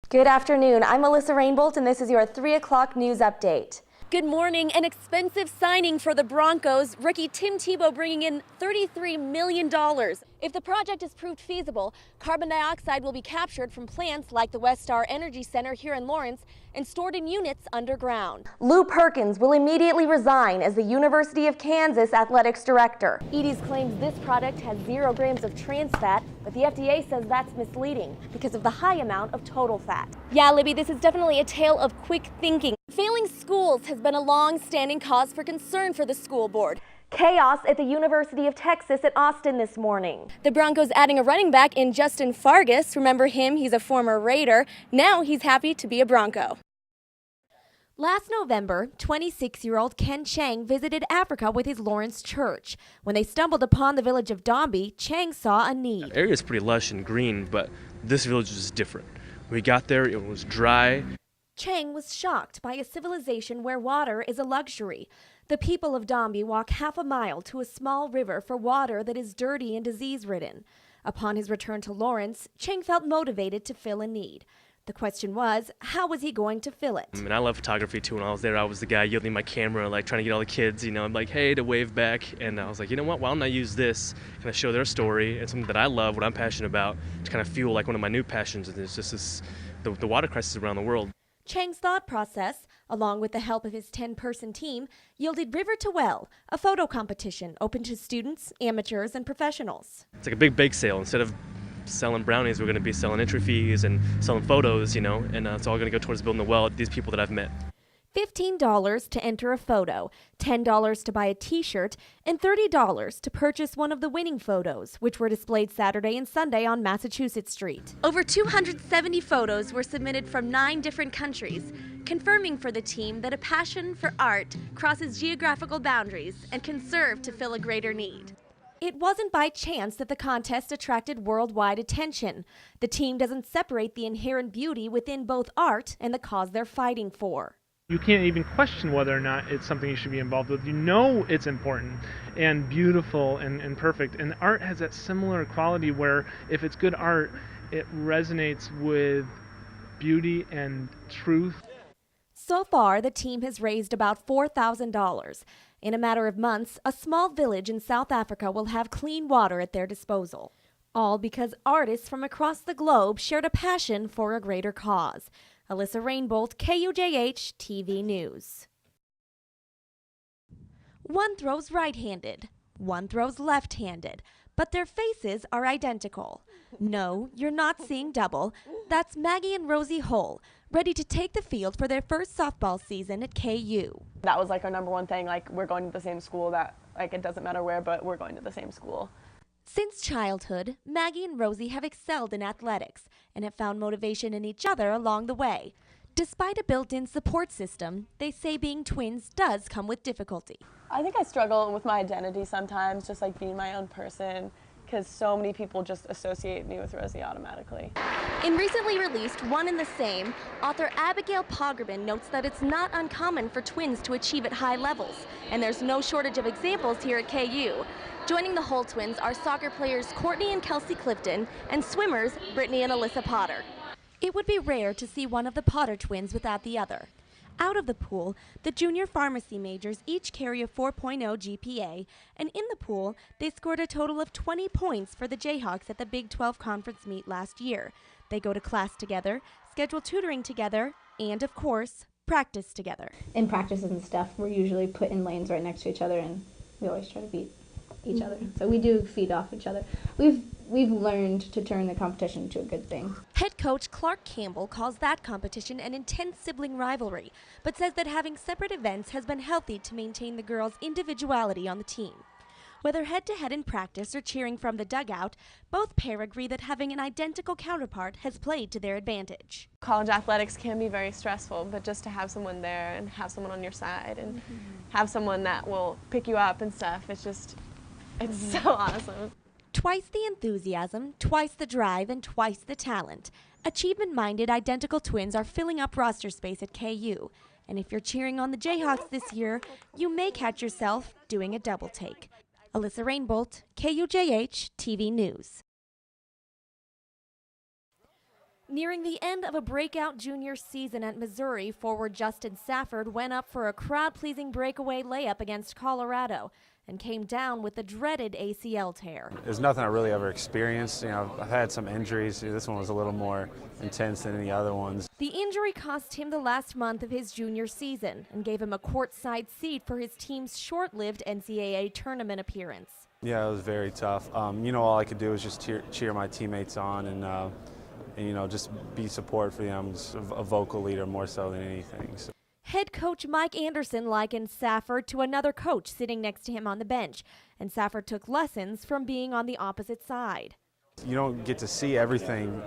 Good afternoon. I'm Alyssa Rainbolt, and this is your 3 o'clock news update. Good morning. An expensive signing for the Broncos. Rookie Tim Tebow bringing in $33 million. If the project is proved feasible, carbon dioxide will be captured from plants like the West Star Energy Center here in Lawrence and stored in units underground. Lou Perkins will immediately resign as the University of Kansas athletics director. Edie's claims this product has 0 grams of trans fat, but the FDA says that's misleading because of the high amount of total fat. Yeah, Libby, this is definitely a tale of quick thinking. Failing schools has been a long-standing cause for concern for the school board. Chaos at the University of Texas at Austin this morning. The Broncos adding a running back in Justin Fargas. Remember him? He's a former Raider. Now he's happy to be a Bronco. Last November, 26-year-old Ken Chang visited Africa with his Lawrence church. When they stumbled upon the village of Dombey, Chang saw a need. The area is pretty lush and green, but this village is different. When we got there, it was dry. Chang was shocked by a civilization where water is a luxury. The people of Dombey walk half a mile to a small river for water that is dirty and disease-ridden. Upon his return to Lawrence, Chang felt motivated to fill a need. The question was, how was he going to fill it? I love photography too. When I was there, I was the guy yielding my camera, like trying to get all the kids, I'm like, hey, to wave back. And I was like, you know what, why don't I use this, kind of show their story and something that I love, what I'm passionate about, to kind of fuel like one of my new passions. And it's just the water crisis around the world. Chang's thought process, along with the help of his 10-person team, yielded River to Well, a photo competition open to students, amateurs, and professionals. It's like a big bake sale. Instead of selling brownies, we're going to be selling entry fees and selling photos, and it's all going to go towards building the well with these people that I've met. $15 to enter a photo, $10 to buy a t-shirt, and $30 to purchase one of the winning photos, which were displayed Saturday and Sunday on Massachusetts Street. Over 270 photos were submitted from 9 different countries, confirming for the team that a passion for art crosses geographical boundaries and can serve to fill a greater need. It wasn't by chance that the contest attracted worldwide attention. The team doesn't separate the inherent beauty within both art and the cause they're fighting for. You can't even question whether or not it's something you should be involved with. You know it's important and beautiful and perfect. And art has that similar quality where if it's good art, it resonates with beauty and truth. So far, the team has raised about $4,000. In a matter of months, a small village in South Africa will have clean water at their disposal. All because artists from across the globe shared a passion for a greater cause. Alyssa Rainbolt, KUJH TV News. One throws right-handed, one throws left-handed, but their faces are identical. No, you're not seeing double. That's Maggie and Rosie Hull, ready to take the field for their first softball season at KU. That was like our number one thing, like we're going to the same school, that like it doesn't matter where, but we're going to the same school. Since childhood, Maggie and Rosie have excelled in athletics and have found motivation in each other along the way. Despite a built-in support system, they say being twins does come with difficulty. I think I struggle with my identity sometimes, just like being my own person, because so many people just associate me with Rosie automatically. In recently released One and the Same, author Abigail Poggerman notes that it's not uncommon for twins to achieve at high levels, and there's no shortage of examples here at KU. Joining the Hull twins are soccer players Courtney and Kelsey Clifton and swimmers Brittany and Alyssa Potter. It would be rare to see one of the Potter twins without the other. Out of the pool, the junior pharmacy majors each carry a 4.0 GPA, and in the pool, they scored a total of 20 points for the Jayhawks at the Big 12 conference meet last year. They go to class together, schedule tutoring together, and of course, practice together. In practices and stuff, we're usually put in lanes right next to each other, and we always try to beat each other. So we do feed off each other. We've learned to turn the competition into a good thing. Head coach Clark Campbell calls that competition an intense sibling rivalry, but says that having separate events has been healthy to maintain the girls' individuality on the team. Whether head-to-head in practice or cheering from the dugout, both pair agree that having an identical counterpart has played to their advantage. College athletics can be very stressful, but just to have someone there and have someone on your side and have someone that will pick you up and stuff, it's so awesome. Twice the enthusiasm, twice the drive, and twice the talent. Achievement-minded identical twins are filling up roster space at KU. And if you're cheering on the Jayhawks this year, you may catch yourself doing a double take. Alyssa Rainbolt, KUJH TV News. Nearing the end of a breakout junior season at Missouri, forward Justin Safford went up for a crowd-pleasing breakaway layup against Colorado and came down with the dreaded ACL tear. It's nothing I really ever experienced. You know, I've had some injuries. This one was a little more intense than any other ones. The injury cost him the last month of his junior season and gave him a courtside seat for his team's short-lived NCAA tournament appearance. Yeah, it was very tough. You know, all I could do was just cheer my teammates on and you know, just be support for them, just a vocal leader more so than anything. So. Head coach Mike Anderson likened Safford to another coach sitting next to him on the bench, and Safford took lessons from being on the opposite side. You don't get to see everything,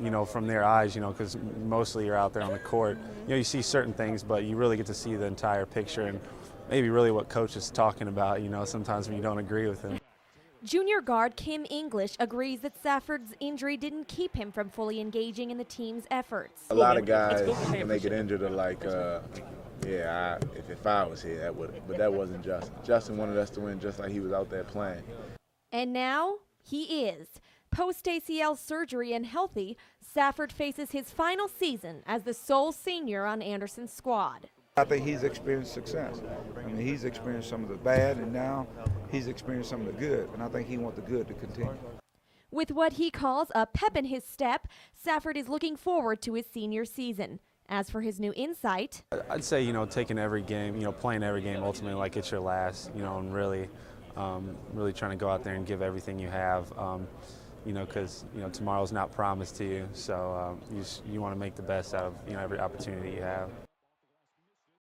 you know, from their eyes, you know, because mostly you're out there on the court. You know, you see certain things, but you really get to see the entire picture and maybe really what coach is talking about, you know, sometimes when you don't agree with him. Junior guard Kim English agrees that Safford's injury didn't keep him from fully engaging in the team's efforts. A lot of guys, when they get injured, are like, yeah, if I was here, that would. But that wasn't Justin. Justin wanted us to win just like he was out there playing. And now he is. Post-ACL surgery and healthy, Safford faces his final season as the sole senior on Anderson's squad. I think he's experienced success. I mean, he's experienced some of the bad, and now he's experienced some of the good, and I think he wants the good to continue. With what he calls a pep in his step, Safford is looking forward to his senior season. As for his new insight, I'd say, you know, taking every game, you know, playing every game ultimately like it's your last, you know, and really trying to go out there and give everything you have, you know, because, you know, tomorrow's not promised to you, so you want to make the best out of, you know, every opportunity you have.